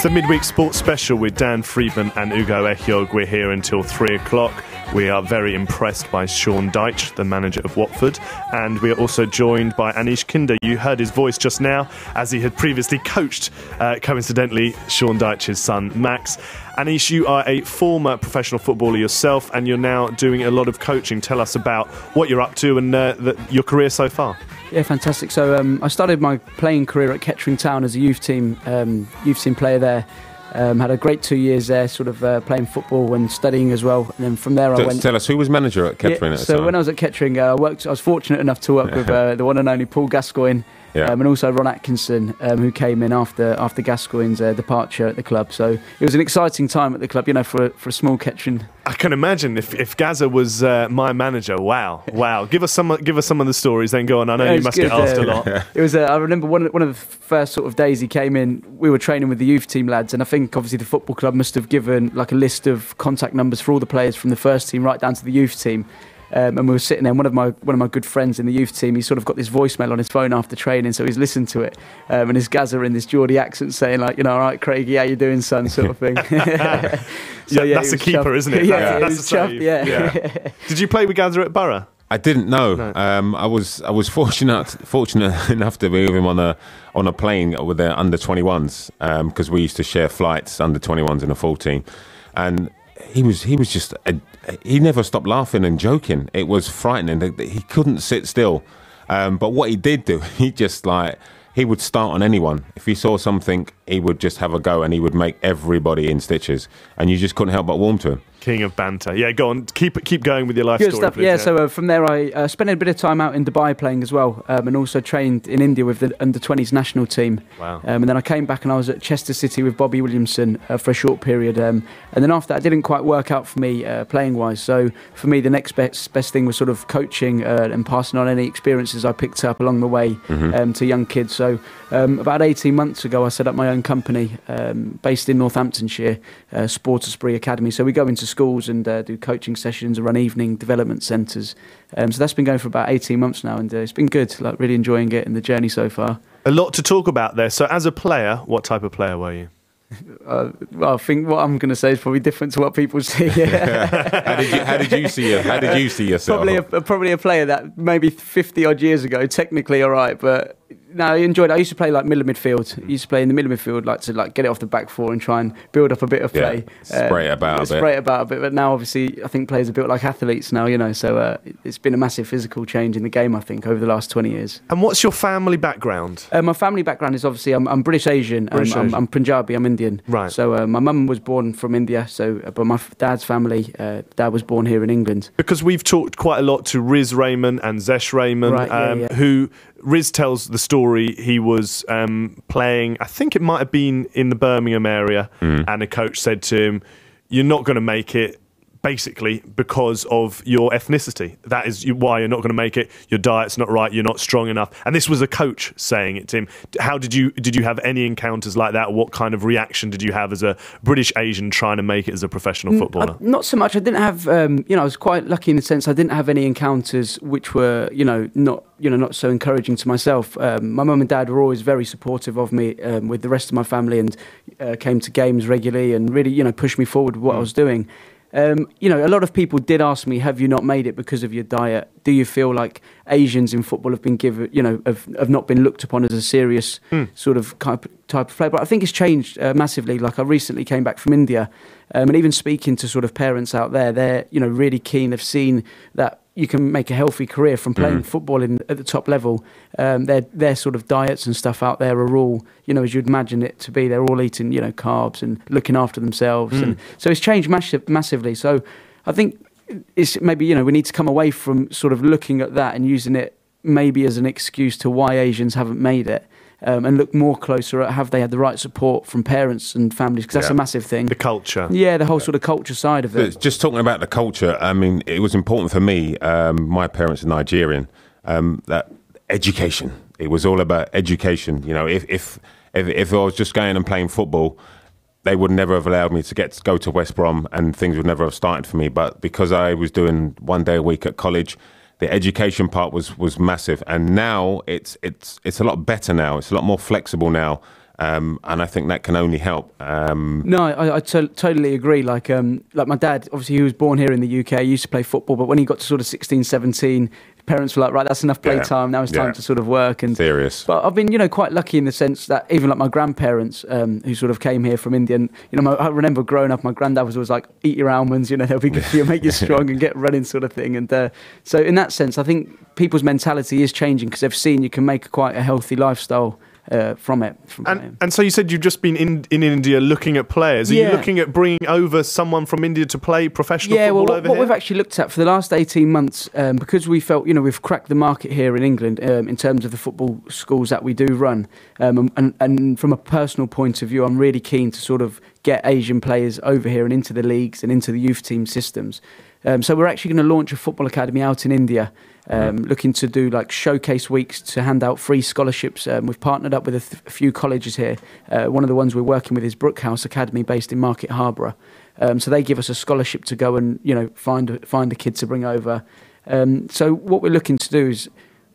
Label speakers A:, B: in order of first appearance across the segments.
A: It's the midweek sports special with Dan Freedman and Ehiogu. We're here until 3 o'clock. We are very impressed by Sean Dyche, the manager of Watford, and we are also joined by Anish Khinda. You heard his voice just now, as he had previously coached, coincidentally, Sean Dyche's son, Max. Anish, you are a former professional footballer yourself, and you're now doing a lot of coaching. Tell us about what you're up to and your career so far.
B: Yeah, fantastic. So I started my playing career at Kettering Town as a youth team player there. Had a great 2 years there, sort of playing football and studying as well. And then from there I went...
C: Tell us, who was manager at Kettering at the time?
B: So when I was at Kettering, I was fortunate enough to work with the one and only Paul Gascoigne, and also Ron Atkinson, who came in after Gascoigne's departure at the club. So it was an exciting time at the club, you know, for a small Kettering.
A: I can imagine if Gazza was my manager. Wow. Give us some of the stories. Then go on. I know you must get asked a lot.
B: It was. I remember one of the first sort of days he came in. We were training with the youth team lads, and I think obviously the football club must have given like a list of contact numbers for all the players from the first team right down to the youth team. And we were sitting there. One of my good friends in the youth team, he sort of got this voicemail on his phone after training, so he's listened to it. And his Gazza in this Geordie accent saying like, you know, all right, Craigie, how you doing, son, sort of thing.
A: So, yeah, that's a keeper, chuffed, isn't it?
B: Yeah, that's a save. Yeah.
A: Did you play with Gazza at Borough?
C: I didn't know. No. I was fortunate enough to be with him on a plane with the under 21s because we used to share flights, under 21s in a full team, and he was just he never stopped laughing and joking. It was frightening. He couldn't sit still. But what he did do, he would start on anyone. If he saw something, he would just have a go, and he would make everybody in stitches, and you just couldn't help but warm to him.
A: King of banter. Yeah, go on. Keep going with your life story,
B: stuff.
A: Please.
B: Yeah, so from there I spent a bit of time out in Dubai playing as well, and also trained in India with the under-20s national team.
A: Wow.
B: And then I came back and I was at Chester City with Bobby Williamson for a short period. And then after that, it didn't quite work out for me playing-wise. So for me, the next best thing was sort of coaching and passing on any experiences I picked up along the way to young kids. So about 18 months ago, I set up my own company based in Northamptonshire, Sport Esprit Academy. So we go into schools and do coaching sessions and run evening development centres. So that's been going for about 18 months now, and it's been good, like really enjoying it and the journey so far.
A: A lot to talk about there. So as a player, what type of player were you?
B: Well, I think what I'm going to say is probably different to what people see.
C: How did you see yourself?
B: Probably a player that maybe 50 odd years ago, technically all right, but no, I enjoyed it. I used to play like middle of midfield. I used to play in the middle of midfield, like to get it off the back four and try and build up a bit of play.
C: Spray it about a bit.
B: But now obviously I think players are built like athletes now, you know. So it's been a massive physical change in the game, I think, over the last 20 years.
A: And what's your family background?
B: My family background is obviously I'm British Asian. I'm Punjabi. I'm Indian.
A: Right.
B: So my mum was born from India. But my dad's family, dad was born here in England.
A: Because we've talked quite a lot to Riz Raymond and Zesh Raymond, who Riz tells the story. He was playing, I think it might have been in the Birmingham area, and a coach said to him, "You're not going to make it, basically, because of your ethnicity. That is why you're not going to make it. Your diet's not right. You're not strong enough." And this was a coach saying it to him. How did you have any encounters like that? What kind of reaction did you have as a British Asian trying to make it as a professional footballer?
B: Not so much. I didn't have, I was quite lucky in the sense I didn't have any encounters which were, not so encouraging to myself. My mum and dad were always very supportive of me with the rest of my family, and came to games regularly and really, pushed me forward with what I was doing. A lot of people did ask me, have you not made it because of your diet? Do you feel like Asians in football have been given, have not been looked upon as a serious sort of type of player? But I think it's changed massively. Like I recently came back from India, and even speaking to sort of parents out there, they're, really keen. They've seen that you can make a healthy career from playing football at the top level. Their sort of diets and stuff out there are all, as you'd imagine it to be. They're all eating, carbs and looking after themselves. And so it's changed massively. So I think it's maybe, we need to come away from sort of looking at that and using it maybe as an excuse to why Asians haven't made it. And look more closer at have they had the right support from parents and families, because that's a massive thing.
A: The culture.
B: Yeah, the whole sort of culture side of it.
C: Just talking about the culture, I mean, it was important for me. My parents are Nigerian. That education. It was all about education. If I was just going and playing football, they would never have allowed me to go to West Brom, and things would never have started for me. But because I was doing 1 day a week at college, the education part was massive, and now it's a lot better now. It's a lot more flexible now, And I think that can only help.
B: No, I totally agree. Like my dad, obviously he was born here in the UK, he used to play football, but when he got to sort of 16, 17, parents were like, right, that's enough play time, now it's time to sort of work. And
C: serious.
B: But I've been, quite lucky in the sense that even like my grandparents who sort of came here from India, and, I remember growing up, my granddad was always like, eat your almonds, they'll be good for you, make you strong and get running sort of thing. And so in that sense, I think people's mentality is changing because they've seen you can make quite a healthy lifestyle from it.
A: And so you said you've just been in India looking at players. Are you looking at bringing over someone from India to play professional football over here?
B: What we've actually looked at for the last 18 months, because we felt, we've cracked the market here in England in terms of the football schools that we do run. And from a personal point of view, I'm really keen to sort of get Asian players over here and into the leagues and into the youth team systems. So we're actually going to launch a football academy out in India, looking to do like showcase weeks to hand out free scholarships. We've partnered up with a few colleges here. One of the ones we're working with is Brookhouse Academy based in Market Harborough. So they give us a scholarship to go and find a kid to bring over. So what we're looking to do is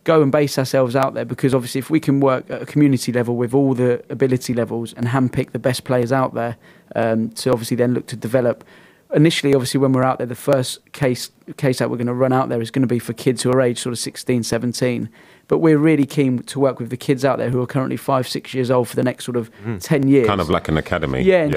B: go and base ourselves out there, because obviously if we can work at a community level with all the ability levels and handpick the best players out there, to obviously then look to develop. Initially, obviously, when we're out there, the first case that we're going to run out there is going to be for kids who are aged sort of 16, 17. But we're really keen to work with the kids out there who are currently 5, 6 years old for the next sort of 10 years.
C: Kind of like an academy.
B: Yeah, and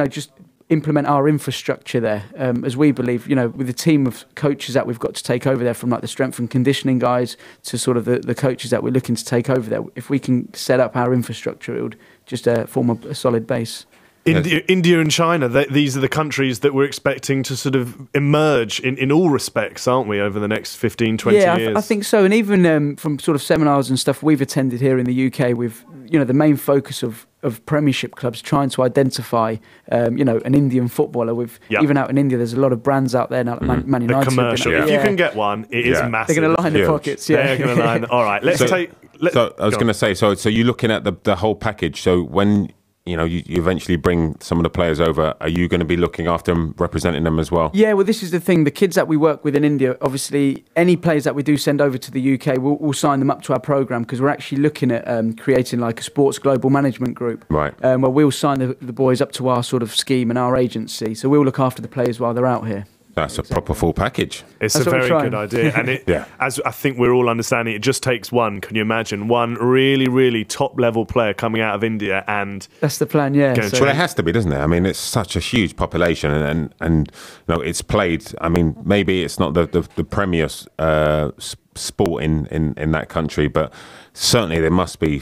B: just implement our infrastructure there, as we believe, with the team of coaches that we've got to take over there, from like the strength and conditioning guys to sort of the coaches that we're looking to take over there. If we can set up our infrastructure, it would just form a solid base.
A: India and China, these are the countries that we're expecting to sort of emerge in all respects, aren't we, over the next 15, 20 years?
B: Yeah, I think so. And even from sort of seminars and stuff we've attended here in the UK, with the main focus of Premiership clubs trying to identify, an Indian footballer. Even out in India, there's a lot of brands out there now, like Man United.
A: The commercial. If you can get one, it is massive.
B: They're going to line the pockets. Yeah,
A: they're going to line. All right,
C: So I was going to say, so you're looking at the whole package. So when you eventually bring some of the players over, are you going to be looking after them, representing them as well?
B: Yeah, well, this is the thing. The kids that we work with in India, obviously, any players that we do send over to the UK, we'll sign them up to our programme, because we're actually looking at creating like a sports global management group. Right. Where we'll sign the boys up to our sort of scheme and our agency. So we'll look after the players while they're out here.
C: That's a proper full package.
A: It's a very good idea. And as I think we're all understanding, it just takes one. Can you imagine? One really, really top-level player coming out of India, and...
B: That's the plan, yeah.
C: Well, it has to be, doesn't it? I mean, it's such a huge population, and it's played... I mean, maybe it's not the premier sport in that country, but certainly there must be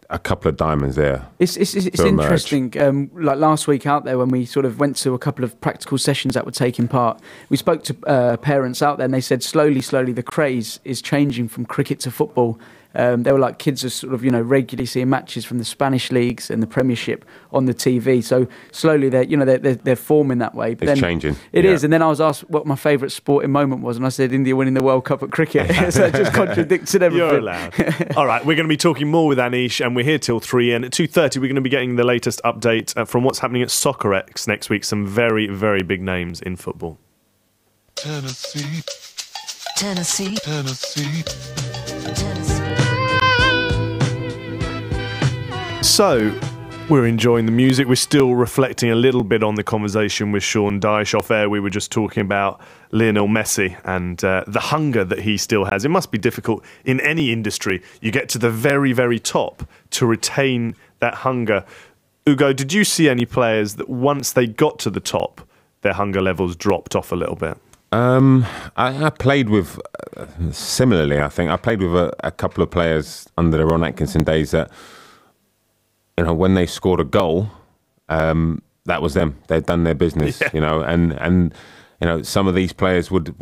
C: a couple of diamonds there.
B: It's interesting. Like last week out there, when we sort of went to a couple of practical sessions that were taking part, we spoke to parents out there, and they said slowly the craze is changing from cricket to football. They were like, kids are sort of regularly seeing matches from the Spanish leagues and the Premiership on the TV. So slowly they're forming that way. But
C: it's changing.
B: It is. And then I was asked what my favourite sporting moment was, and I said India winning the World Cup at cricket. So it just contradicted everything.
A: You're allowed. All right, we're going to be talking more with Anish, and we're here till 3. And at 2:30, we're going to be getting the latest update from what's happening at SoccerX next week. Some very, very big names in football.
D: Tennessee.
A: So, we're enjoying the music. We're still reflecting a little bit on the conversation with Sean Dyche off air. We were just talking about Lionel Messi and the hunger that he still has. It must be difficult in any industry. You get to the very, very top to retain that hunger. Ugo, did you see any players that once they got to the top, their hunger levels dropped off a little bit?
C: I played with, similarly, I think, I played with a couple of players under the Ron Atkinson days that, when they scored a goal, that was them. They'd done their business, and some of these players would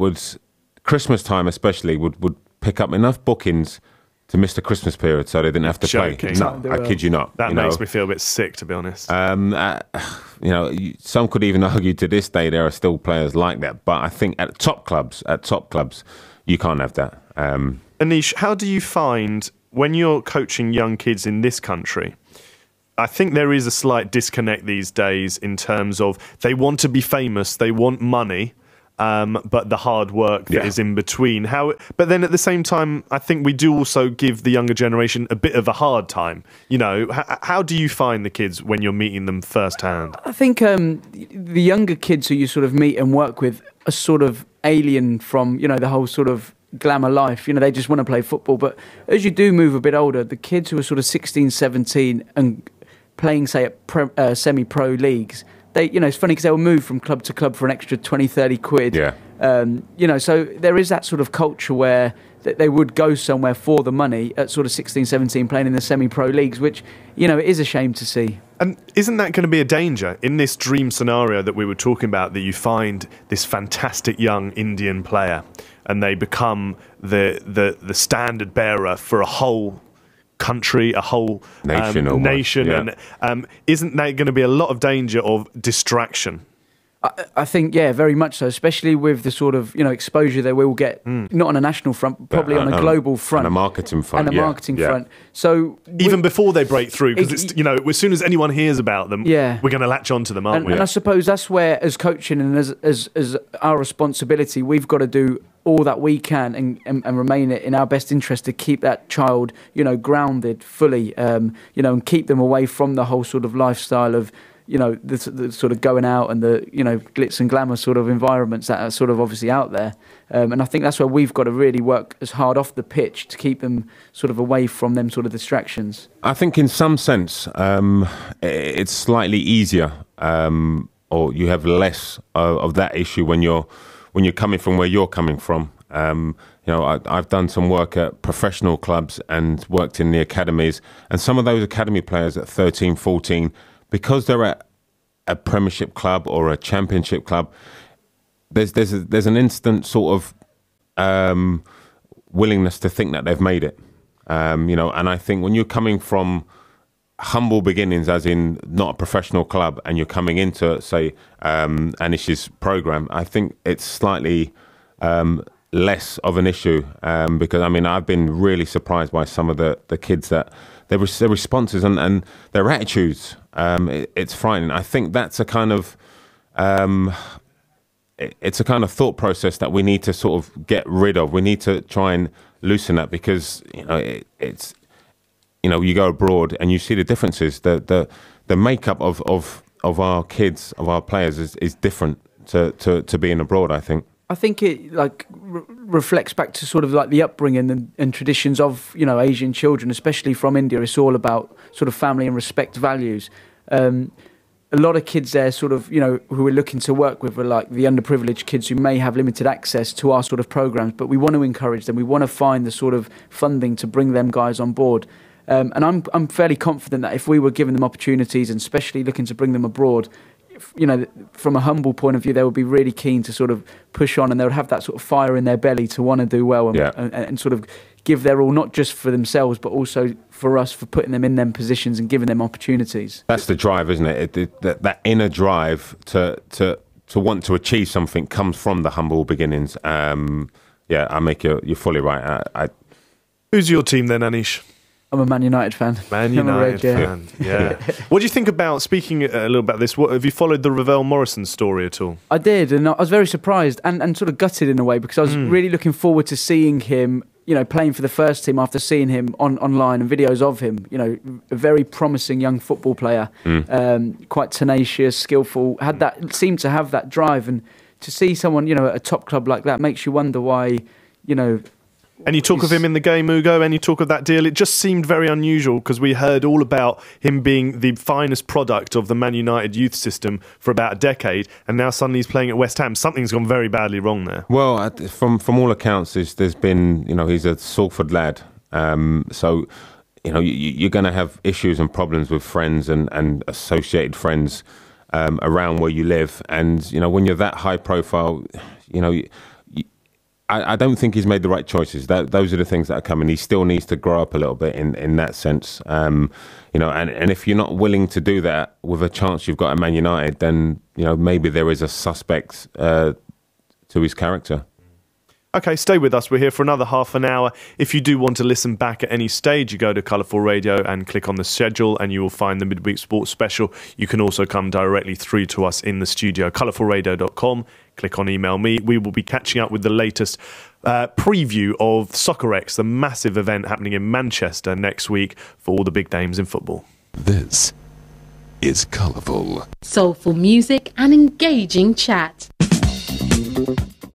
C: Christmas time especially, would pick up enough bookings to miss the Christmas period so they didn't have to play. No, I kid you not.
A: That makes me feel a bit sick, to be honest.
C: Some could even argue to this day there are still players like that. But I think at top clubs, you can't have that.
A: Anish, how do you find when you're coaching young kids in this country? I think there is a slight disconnect these days in terms of they want to be famous, they want money, but the hard work that is in between. But then at the same time, I think we do also give the younger generation a bit of a hard time. You know, how do you find the kids when you're meeting them firsthand?
B: I think the younger kids who you sort of meet and work with are sort of alien from, you know, the whole sort of glamour life. You know, they just want to play football. But as you do move a bit older, the kids who are sort of 16, 17 and playing, say, at semi-pro leagues, they, you know, it's funny because they will move from club to club for an extra 20, 30 quid.
C: Yeah.
B: You know, so there is that sort of culture where they would go somewhere for the money at sort of 16, 17 playing in the semi-pro leagues, which, you know, it is a shame to see.
A: And isn't that going to be a danger in this dream scenario that we were talking about, that you find this fantastic young Indian player and they become the standard bearer for a whole country, a whole nation, and isn't there going to be a lot of danger of distraction?
B: I think, yeah, very much so, especially with the sort of, you know, exposure they will get, not on a national front, probably on a global front.
C: And a marketing front.
B: Front. So
A: even before they break through, because it's, you know, as soon as anyone hears about them, we're going to latch onto them, aren't we?
B: And I suppose that's where, as coaching and as our responsibility, we've got to do all that we can and remain in our best interest to keep that child, you know, grounded fully, you know, and keep them away from the whole sort of lifestyle of, you know, the sort of going out and the, you know, glitz and glamour sort of environments that are sort of obviously out there. And I think that's where we've got to really work as hard off the pitch to keep them sort of away from them sort of distractions.
C: I think in some sense it's slightly easier, or you have less of that issue when you're coming from where you're coming from. You know, I've done some work at professional clubs and worked in the academies, and some of those academy players at 13, 14, because they're at a Premiership club or a Championship club, there's an instant sort of willingness to think that they've made it. You know, and I think when you're coming from humble beginnings, as in not a professional club, and you're coming into, say, Anish's program, I think it's slightly less of an issue, because I mean, I've been really surprised by some of the kids, that their responses and their attitudes. It's frightening. I think that's a kind of it's a kind of thought process that we need to sort of get rid of. We need to try and loosen that, because, you know, it's, you know, you go abroad and you see the differences. The makeup of our kids, of our players, is different to being abroad, I think.
B: I think it reflects back to sort of like the upbringing and traditions of, you know, Asian children, especially from India. It's all about sort of family and respect values. A lot of kids there sort of, you know, who we're looking to work with are like the underprivileged kids who may have limited access to our sort of programs, but we want to encourage them. We want to find the sort of funding to bring them guys on board. And I'm fairly confident that if we were giving them opportunities, and especially looking to bring them abroad, you know, from a humble point of view, they would be really keen to sort of push on, and they would have that sort of fire in their belly to want to do well and sort of give their all, not just for themselves, but also for us, for putting them in them positions and giving them opportunities. That's
C: the drive, isn't it? That inner drive to want to achieve something comes from the humble beginnings. Yeah, you're fully right.
A: Who's your team then, Anish?
B: I'm a Man United fan.
A: Man United fan, yeah. What do you think about, speaking a little about this, have you followed the Ravel Morrison story at all?
B: I did, and I was very surprised and sort of gutted in a way, because I was really looking forward to seeing him, you know, playing for the first team after seeing him online and videos of him. You know, a very promising young football player, quite tenacious, skillful, seemed to have that drive. And to see someone, you know, at a top club like that makes you wonder why, you know.
A: And you talk of him in the game, Ugo, and you talk of that deal. It just seemed very unusual, because we heard all about him being the finest product of the Man United youth system for about a decade, and now suddenly he's playing at West Ham. Something's gone very badly wrong there.
C: Well, from all accounts, there's been, you know, he's a Salford lad. So, you know, you're going to have issues and problems with friends and associated friends around where you live. And, you know, when you're that high profile, you know, I don't think he's made the right choices. Those are the things that are coming. He still needs to grow up a little bit in that sense. You know, and if you're not willing to do that with a chance you've got at Man United, then, you know, maybe there is a suspect to his character.
A: Okay, stay with us. We're here for another half an hour. If you do want to listen back at any stage, you go to Colourful Radio and click on the schedule and you will find the Midweek Sports Special. You can also come directly through to us in the studio, colourfulradio.com. Click on Email Me. We will be catching up with the latest preview of Soccer X, the massive event happening in Manchester next week for all the big names in football.
E: This is Colourful.
F: Soulful music and engaging chat.